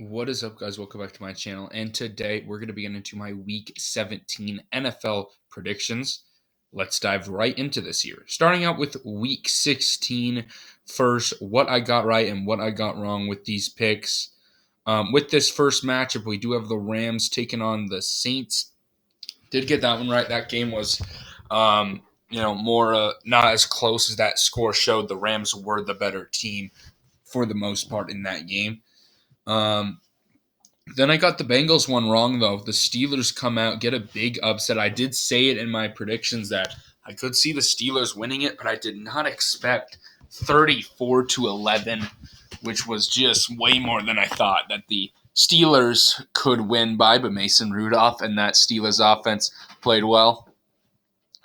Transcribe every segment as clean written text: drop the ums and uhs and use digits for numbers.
What is up, guys? Welcome back to my channel. And today we're going to be getting into my Week 17 NFL predictions. Let's dive right into this here. Starting out with Week 16 first, what I got right and what I got wrong with these picks. With this first matchup, we do have the Rams taking on the Saints. Did get that one right. That game was, more not as close as that score showed. The Rams were the better team for the most part in that game. Then I got the Bengals one wrong, though. The Steelers come out, get a big upset. I did say it in my predictions that I could see the Steelers winning it, but I did not expect 34-11, which was just way more than I thought that the Steelers could win by, but Mason Rudolph and that Steelers offense played well.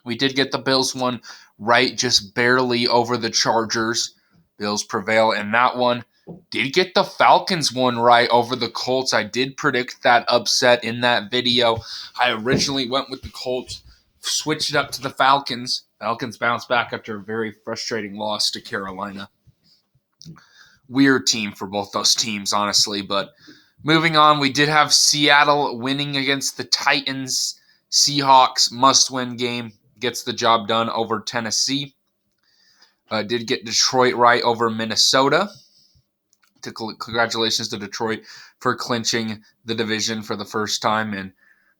We did get the Bills one right, just barely over the Chargers. Bills prevail in that one. Did get the Falcons one right over the Colts. I did predict that upset in that video. I originally went with the Colts, switched it up to the Falcons. Falcons bounced back after a very frustrating loss to Carolina. Weird team for both those teams, honestly. But moving on, we did have Seattle winning against the Titans. Seahawks must-win game. Gets the job done over Tennessee. Did get Detroit right over Minnesota. Congratulations to Detroit for clinching the division for the first time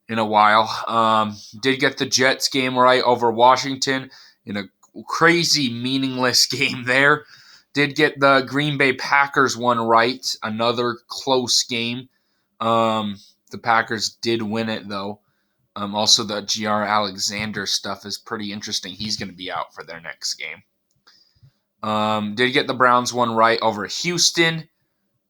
in a while. Did get the Jets game right over Washington in a crazy, meaningless game there. Did get the Green Bay Packers one right, another close game. The Packers did win it, though. Also, the G.R. Alexander stuff is pretty interesting. He's going to be out for their next game. Did get the Browns one right over Houston.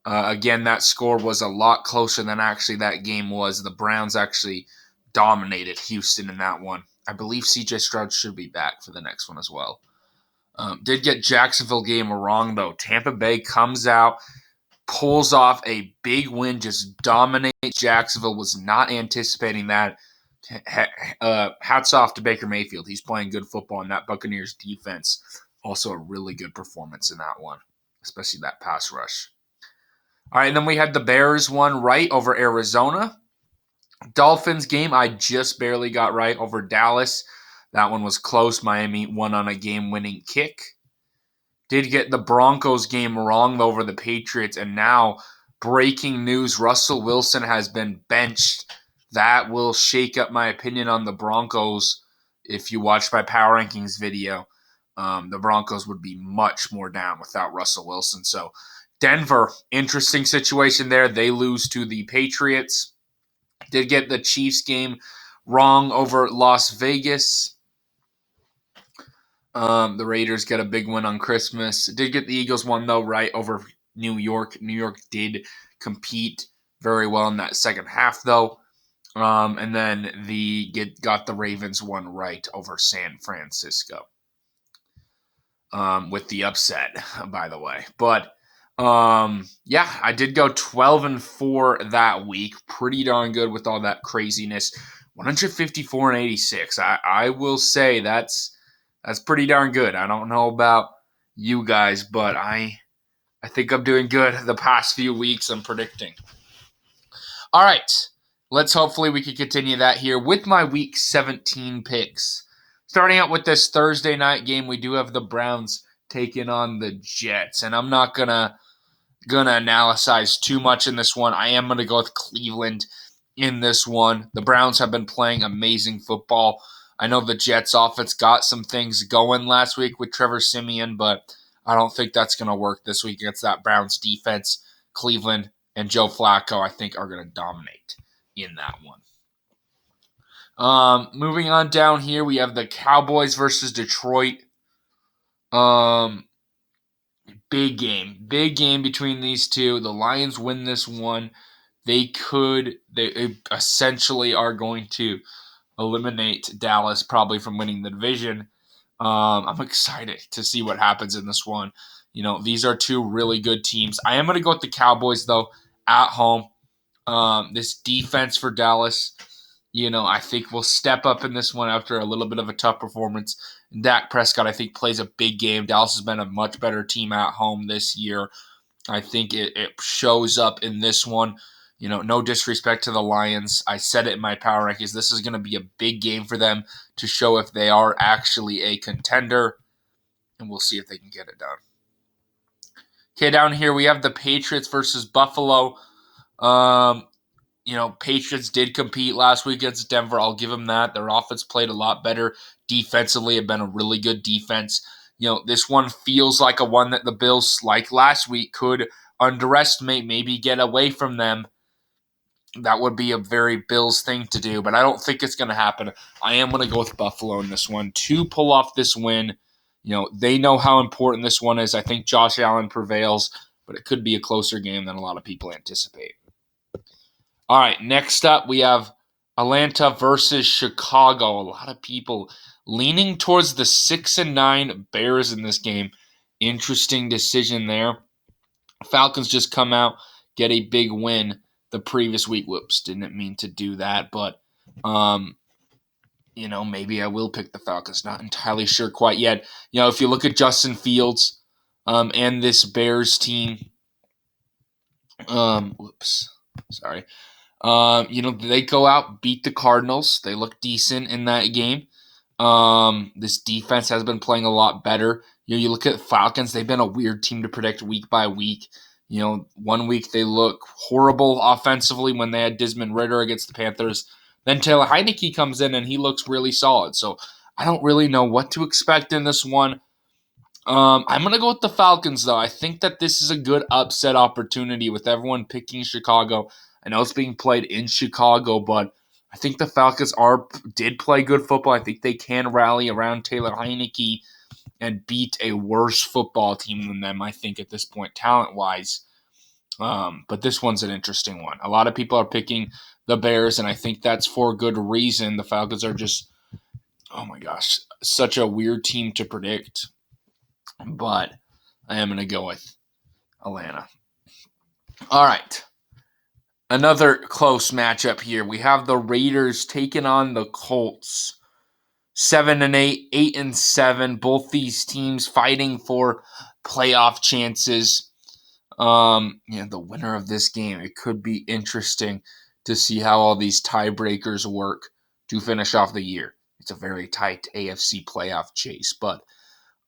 Again, that score was a lot closer than actually that game was. The Browns actually dominated Houston in that one. I believe C.J. Stroud should be back for the next one as well. Did get Jacksonville game wrong, though. Tampa Bay comes out, pulls off a big win, just dominates Jacksonville. Was not anticipating that. Hats off to Baker Mayfield. He's playing good football, and that Buccaneers defense also a really good performance in that one, especially that pass rush. All right, and then we had the Bears one right over Arizona. Dolphins game I just barely got right over Dallas. That one was close. Miami won on a game-winning kick. Did get the Broncos game wrong over the Patriots, and now breaking news, Russell Wilson has been benched. That will shake up my opinion on the Broncos. If you watch my Power Rankings video, the Broncos would be much more down without Russell Wilson. So Denver, interesting situation there. They lose to the Patriots. Did get the Chiefs game wrong over Las Vegas. The Raiders get a big win on Christmas. Did get the Eagles one, though, right over New York. New York did compete very well in that second half, though. And then got the Ravens one right over San Francisco. With the upset, by the way. But I did go 12-4 that week. Pretty darn good with all that craziness. 154-86. I will say that's pretty darn good. I don't know about you guys, but I think I'm doing good the past few weeks I'm predicting. All right. Let's hopefully we can continue that here with my Week 17 picks. Starting out with this Thursday night game, we do have the Browns taking on the Jets, and I'm not gonna analyze too much in this one. I am gonna go with Cleveland in this one. The Browns have been playing amazing football. I know the Jets offense got some things going last week with Trevor Siemian, but I don't think that's gonna work this week against that Browns defense. Cleveland and Joe Flacco, I think, are gonna dominate in that one. Moving on down here, we have the Cowboys versus Detroit. Big game between these two. The Lions win this one. They essentially are going to eliminate Dallas probably from winning the division. I'm excited to see what happens in this one. You know, these are two really good teams. I am going to go with the Cowboys, though, at home. This defense for Dallas, I think will step up in this one after a little bit of a tough performance. Dak Prescott, I think, plays a big game. Dallas has been a much better team at home this year. I think it shows up in this one. No disrespect to the Lions. I said it in my power rankings. This is going to be a big game for them to show if they are actually a contender, and we'll see if they can get it done. Okay, down here we have the Patriots versus Buffalo. Patriots did compete last week against Denver. I'll give them that. Their offense played a lot better defensively. Have been a really good defense. This one feels like a one that the Bills, like last week, could underestimate, maybe get away from them. That would be a very Bills thing to do, but I don't think it's going to happen. I am going to go with Buffalo in this one to pull off this win. They know how important this one is. I think Josh Allen prevails, but it could be a closer game than a lot of people anticipate. All right, next up we have Atlanta versus Chicago. A lot of people leaning towards the 6-9 Bears in this game. Interesting decision there. Falcons just come out, get a big win the previous week. Whoops, didn't mean to do that, but maybe I will pick the Falcons. Not entirely sure quite yet. If you look at Justin Fields and this Bears team, they go out, beat the Cardinals. They look decent in that game. This defense has been playing a lot better. You look at Falcons, they've been a weird team to predict week by week. 1 week they look horrible offensively when they had Desmond Ridder against the Panthers. Then Taylor Heinicke comes in and he looks really solid. So I don't really know what to expect in this one. I'm going to go with the Falcons, though. I think that this is a good upset opportunity with everyone picking Chicago. I know it's being played in Chicago, but I think the Falcons did play good football. I think they can rally around Taylor Heinicke and beat a worse football team than them, I think, at this point, talent-wise. But this one's an interesting one. A lot of people are picking the Bears, and I think that's for good reason. The Falcons are just, oh my gosh, such a weird team to predict. But I am going to go with Atlanta. All right. Another close matchup here. We have the Raiders taking on the Colts. 7-8, 8-7. Both these teams fighting for playoff chances. The winner of this game, it could be interesting to see how all these tiebreakers work to finish off the year. It's a very tight AFC playoff chase, but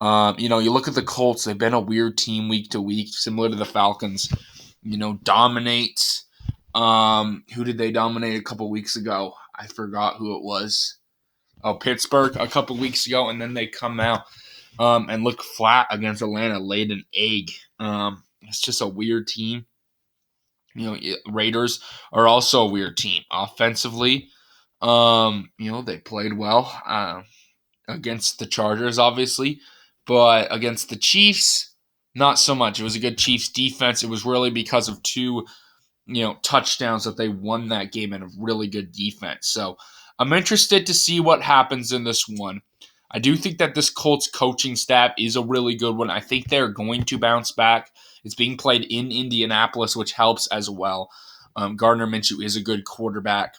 you look at the Colts, they've been a weird team week to week, similar to the Falcons. Dominates. Who did they dominate a couple weeks ago? I forgot who it was. Oh, Pittsburgh a couple weeks ago, and then they come out and look flat against Atlanta, laid an egg. It's just a weird team. Raiders are also a weird team. Offensively, they played well against the Chargers, obviously. But against the Chiefs, not so much. It was a good Chiefs defense. It was really because of two, touchdowns that they won that game and a really good defense. So I'm interested to see what happens in this one. I do think that this Colts coaching staff is a really good one. I think they're going to bounce back. It's being played in Indianapolis, which helps as well. Gardner Minshew is a good quarterback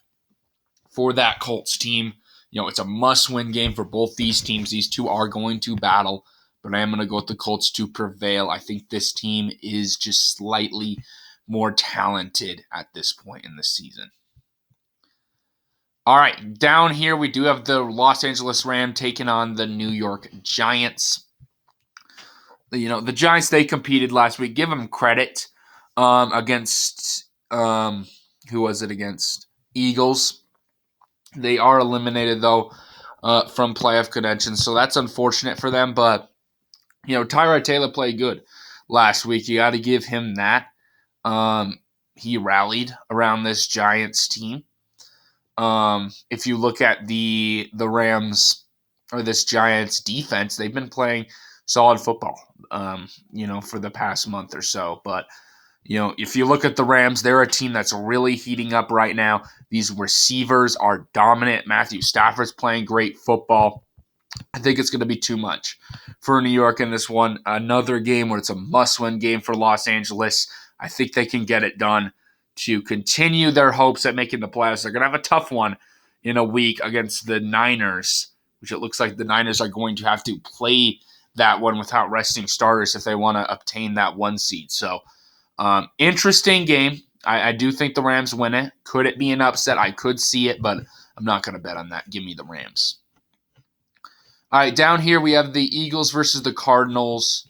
for that Colts team. It's a must-win game for both these teams. These two are going to battle, but I am going to go with the Colts to prevail. I think this team is just slightly more talented at this point in the season. All right, down here we do have the Los Angeles Rams taking on the New York Giants. The Giants, they competed last week. Give them credit against, who was it against? Eagles. They are eliminated, though, from playoff contention, so that's unfortunate for them. But, Tyrod Taylor played good last week. You got to give him that. He rallied around this Giants team. If you look at the Rams or this Giants defense, they've been playing solid football, for the past month or so. But, if you look at the Rams, they're a team that's really heating up right now. These receivers are dominant. Matthew Stafford's playing great football. I think it's going to be too much for New York in this one. Another game where it's a must-win game for Los Angeles. I think they can get it done to continue their hopes at making the playoffs. They're going to have a tough one in a week against the Niners, which it looks like the Niners are going to have to play that one without resting starters if they want to obtain that 1 seed. So Interesting game. I do think the Rams win it. Could it be an upset? I could see it, but I'm not going to bet on that. Give me the Rams. All right, down here we have the Eagles versus the Cardinals.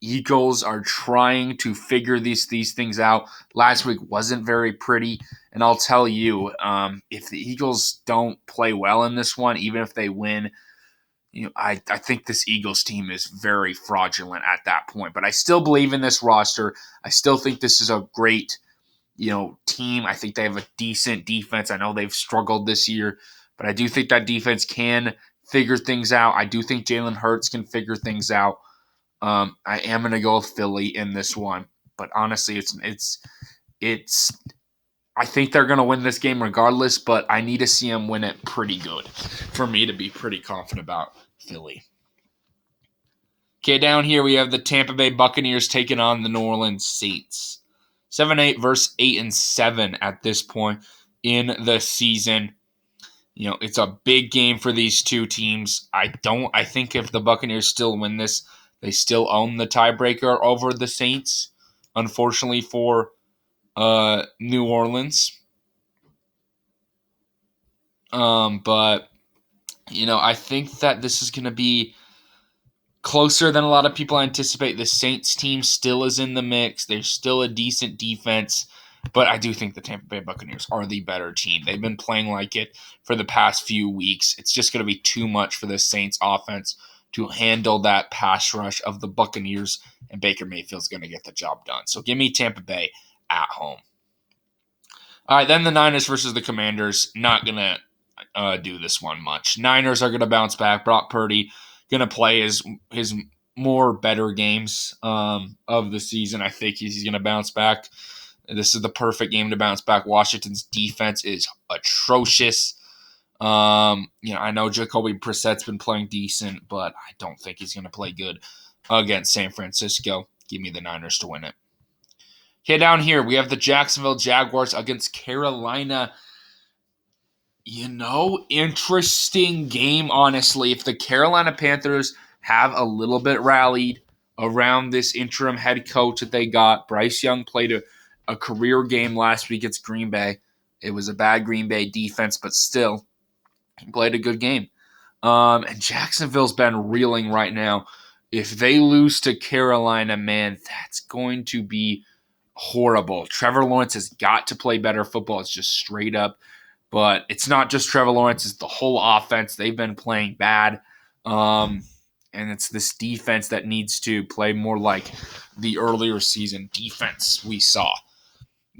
Eagles are trying to figure these things out. Last week wasn't very pretty, and I'll tell you, if the Eagles don't play well in this one, even if they win, I think this Eagles team is very fraudulent at that point. But I still believe in this roster. I still think this is a great, team. I think they have a decent defense. I know they've struggled this year, but I do think that defense can figure things out. I do think Jalen Hurts can figure things out. I am going to go with Philly in this one, but honestly, it's. I think they're going to win this game regardless, but I need to see them win it pretty good for me to be pretty confident about Philly. Okay, down here we have the Tampa Bay Buccaneers taking on the New Orleans Saints. 7-8 versus 8-7 at this point in the season. It's a big game for these two teams. I think if the Buccaneers still win this, they still own the tiebreaker over the Saints. Unfortunately for New Orleans. But I think that this is going to be closer than a lot of people anticipate. The Saints team still is in the mix. They're still a decent defense, but I do think the Tampa Bay Buccaneers are the better team. They've been playing like it for the past few weeks. It's just going to be too much for the Saints offense to handle that pass rush of the Buccaneers, and Baker Mayfield's going to get the job done. So give me Tampa Bay at home. All right, then the Niners versus the Commanders. Not going to do this one much. Niners are going to bounce back. Brock Purdy going to play his more better games of the season. I think he's going to bounce back. This is the perfect game to bounce back. Washington's defense is atrocious. I know Jacoby Brissett's been playing decent, but I don't think he's going to play good against San Francisco. Give me the Niners to win it. Okay, down here we have the Jacksonville Jaguars against Carolina. Interesting game, honestly. If the Carolina Panthers have a little bit rallied around this interim head coach that they got, Bryce Young played a career game last week against Green Bay. It was a bad Green Bay defense, but still, he played a good game. And Jacksonville's been reeling right now. If they lose to Carolina, man, that's going to be horrible. Trevor Lawrence has got to play better football. It's just straight up. But it's not just Trevor Lawrence. It's the whole offense. They've been playing bad. And it's this defense that needs to play more like the earlier season defense we saw.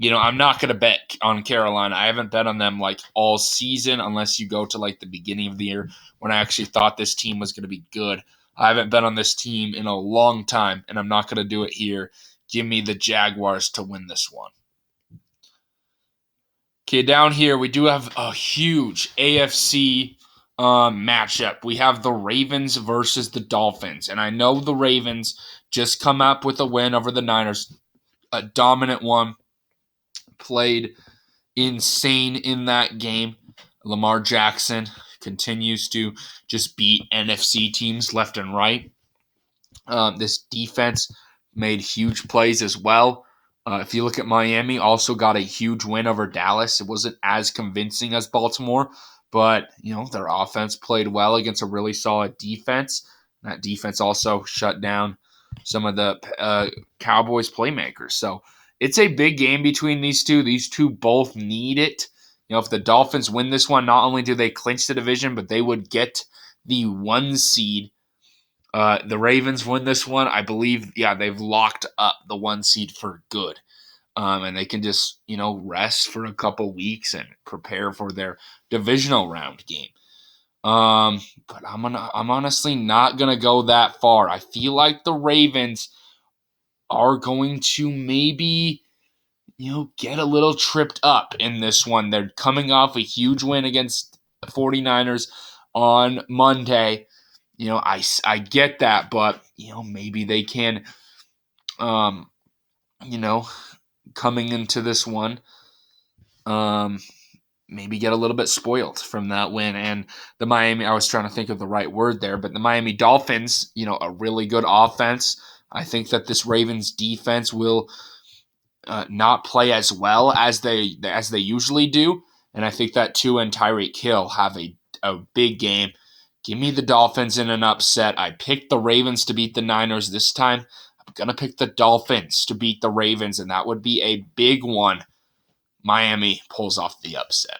I'm not going to bet on Carolina. I haven't bet on them all season unless you go to the beginning of the year when I actually thought this team was going to be good. I haven't bet on this team in a long time, and I'm not going to do it here. Give me the Jaguars to win this one. Okay, down here we do have a huge AFC matchup. We have the Ravens versus the Dolphins. And I know the Ravens just come up with a win over the Niners. A dominant one. Played insane in that game. Lamar Jackson continues to just beat NFC teams left and right. This defense made huge plays as well. If you look at Miami, also got a huge win over Dallas. It wasn't as convincing as Baltimore, but their offense played well against a really solid defense. That defense also shut down some of the Cowboys playmakers. So it's a big game between these two. These two both need it. If the Dolphins win this one, not only do they clinch the division, but they would get the 1 seed. The Ravens win this one. I believe, they've locked up the 1 seed for good. And they can just, rest for a couple weeks and prepare for their divisional round game. But I'm honestly not gonna go that far. I feel like the Ravens are going to maybe, get a little tripped up in this one. They're coming off a huge win against the 49ers on Monday. I get that, but maybe they can, coming into this one, maybe get a little bit spoiled from that win. And the Miami, I was trying to think of the right word there, but the Miami Dolphins, a really good offense. I think that this Ravens defense will not play as well as they usually do, and I think that Tua and Tyreek Hill have a big game. Give me the Dolphins in an upset. I picked the Ravens to beat the Niners this time. I'm gonna pick the Dolphins to beat the Ravens, and that would be a big one. Miami pulls off the upset.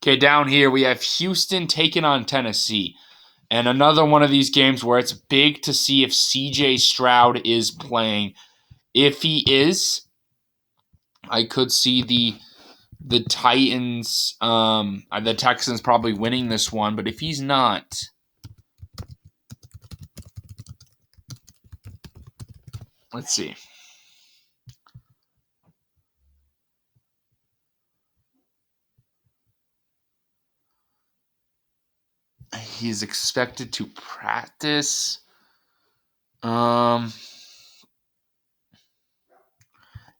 Okay, down here we have Houston taking on Tennessee. And another one of these games where it's big to see if CJ Stroud is playing. If he is, I could see the Titans, the Texans probably winning this one. But if he's not, let's see. He's expected to practice.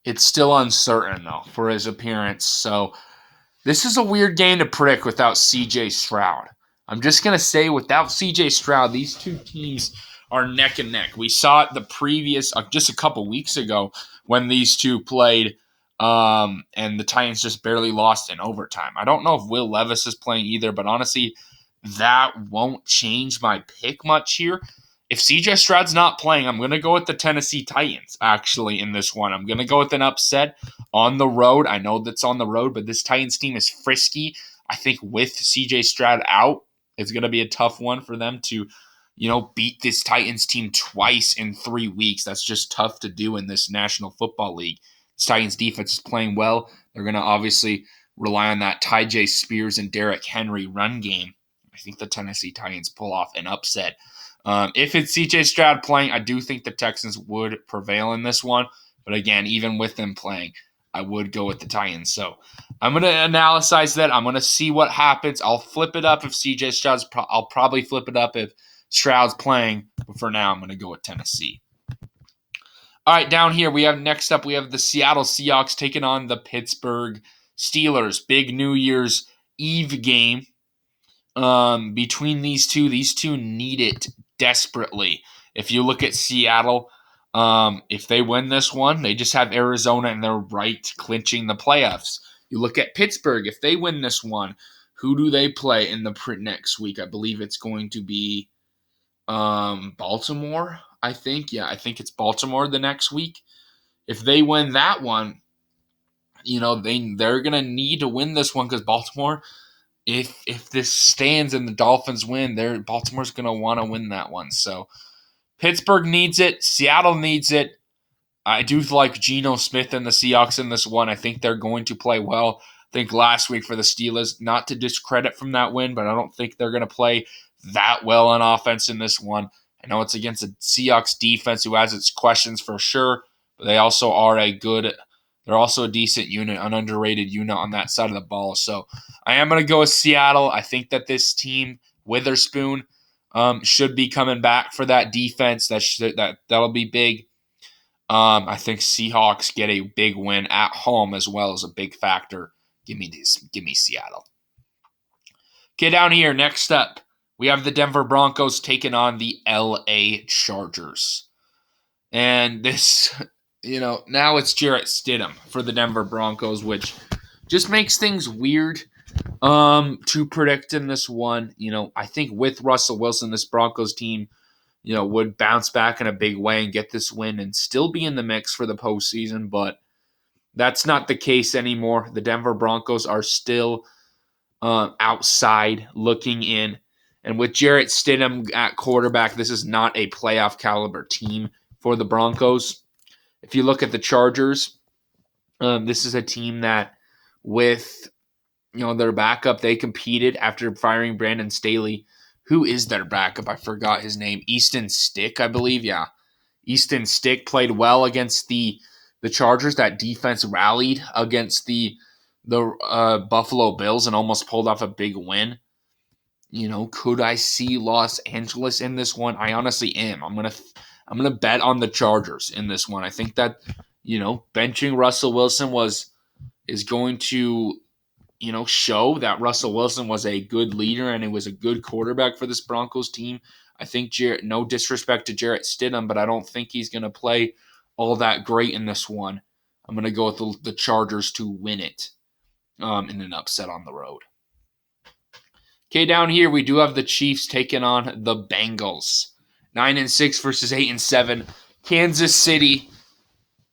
It's still uncertain though for his appearance. So this is a weird game to predict without CJ Stroud. I'm just going to say without CJ Stroud, these two teams are neck and neck. We saw it the previous, just a couple weeks ago when these two played, and the Titans just barely lost in overtime. I don't know if Will Levis is playing either, but honestly, that won't change my pick much here. If CJ Stroud's not playing, I'm going to go with the Tennessee Titans, actually, in this one. I'm going to go with an upset on the road. I know that's on the road, but this Titans team is frisky. I think with CJ Stroud out, it's going to be a tough one for them to, beat this Titans team twice in 3 weeks. That's just tough to do in this National Football League. This Titans defense is playing well. They're going to obviously rely on that Tyjae Spears and Derrick Henry run game. I think the Tennessee Titans pull off an upset. If it's CJ Stroud playing, I do think the Texans would prevail in this one. But again, even with them playing, I would go with the Titans. So I'm going to analyze that. I'm going to see what happens. I'll flip it up if CJ Stroud's I'll probably flip it up if Stroud's playing. But for now, I'm going to go with Tennessee. All right, down here, next up, we have the Seattle Seahawks taking on the Pittsburgh Steelers. Big New Year's Eve game. Between these two need it desperately. If you look at Seattle, if they win this one, they just have Arizona and they're right clinching the playoffs. You look at Pittsburgh, if they win this one, who do they play in the next week? I believe it's going to be Baltimore, I think. Yeah, I think it's Baltimore the next week. If they win that one, they're going to need to win this one because Baltimore, if this stands and the Dolphins win, Baltimore's going to want to win that one. So Pittsburgh needs it. Seattle needs it. I do like Geno Smith and the Seahawks in this one. I think they're going to play well. I think last week for the Steelers, not to discredit from that win, but I don't think they're going to play that well on offense in this one. I know it's against a Seahawks defense who has its questions for sure, but they also are they're also a decent unit, an underrated unit on that side of the ball. So I am going to go with Seattle. I think that this team, Witherspoon, should be coming back for that defense. That'll be big. I think Seahawks get a big win at home as well as a big factor. Give me Seattle. Okay, down here, next up, we have the Denver Broncos taking on the LA Chargers. And this, now it's Jarrett Stidham for the Denver Broncos, which just makes things weird to predict in this one. I think with Russell Wilson, this Broncos team, would bounce back in a big way and get this win and still be in the mix for the postseason, but that's not the case anymore. The Denver Broncos are still outside looking in. And with Jarrett Stidham at quarterback, this is not a playoff caliber team for the Broncos. If you look at the Chargers, this is a team that with their backup, they competed after firing Brandon Staley. Who is their backup? I forgot his name. Easton Stick, I believe. Yeah. Easton Stick played well against the Chargers. That defense rallied against the Buffalo Bills and almost pulled off a big win. Could I see Los Angeles in this one? I honestly am. I'm gonna bet on the Chargers in this one. I think that benching Russell Wilson is going to show that Russell Wilson was a good leader and it was a good quarterback for this Broncos team. I think no disrespect to Jarrett Stidham, but I don't think he's going to play all that great in this one. I'm going to go with the Chargers to win it in an upset on the road. Okay, down here we do have the Chiefs taking on the Bengals. 9-6 versus 8-7. Kansas City.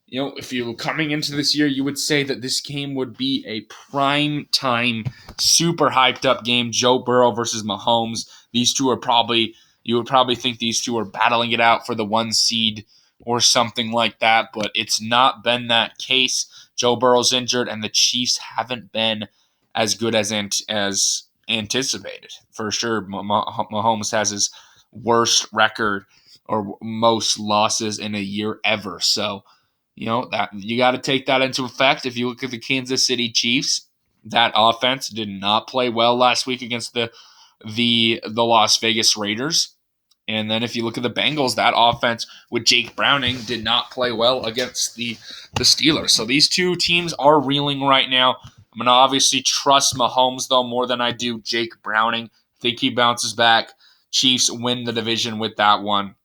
If you were coming into this year, you would say that this game would be a prime time, super hyped up game. Joe Burrow versus Mahomes. You would probably think these two are battling it out for the 1 seed or something like that, but it's not been that case. Joe Burrow's injured, and the Chiefs haven't been as good as anticipated. For sure, Mahomes has his worst record or most losses in a year ever. So, that you got to take that into effect. If you look at the Kansas City Chiefs, that offense did not play well last week against the Las Vegas Raiders. And then if you look at the Bengals, that offense with Jake Browning did not play well against the Steelers. So these two teams are reeling right now. I'm going to obviously trust Mahomes, though, more than I do Jake Browning. I think he bounces back. Chiefs win the division with that one.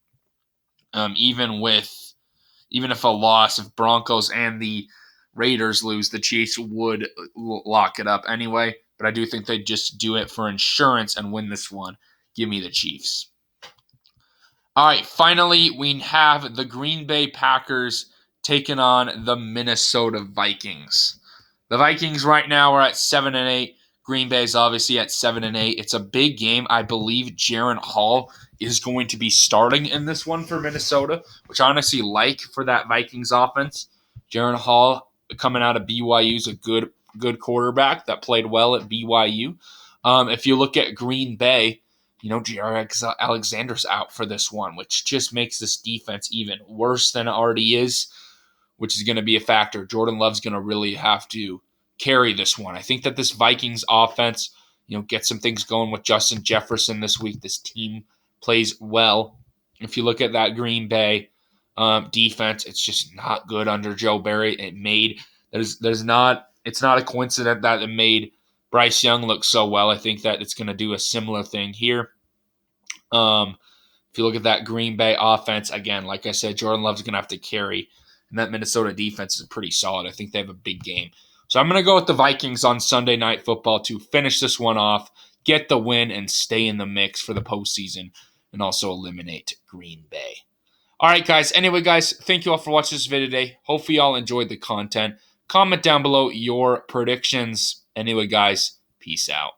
Even if a loss, if Broncos and the Raiders lose, the Chiefs would lock it up anyway. But I do think they just do it for insurance and win this one. Give me the Chiefs. All right, finally, we have the Green Bay Packers taking on the Minnesota Vikings. The Vikings right now are at 7-8. Green Bay is obviously at 7-8. It's a big game. I believe Jaren Hall is going to be starting in this one for Minnesota, which I honestly like for that Vikings offense. Jaren Hall coming out of BYU is a good quarterback that played well at BYU. If you look at Green Bay, J.R. Alexander's out for this one, which just makes this defense even worse than it already is, which is going to be a factor. Jordan Love's going to really have to carry this one. I think that this Vikings offense, get some things going with Justin Jefferson this week. This team plays well. If you look at that Green Bay defense, it's just not good under Joe Barry. It's not a coincidence that it made Bryce Young look so well. I think that it's going to do a similar thing here. If you look at that Green Bay offense, again, like I said, Jordan Love's going to have to carry. And that Minnesota defense is pretty solid. I think they have a big game. So I'm going to go with the Vikings on Sunday Night Football to finish this one off, get the win, and stay in the mix for the postseason, and also eliminate Green Bay. All right, guys. Anyway, guys, thank you all for watching this video today. Hopefully you all enjoyed the content. Comment down below your predictions. Anyway, guys, peace out.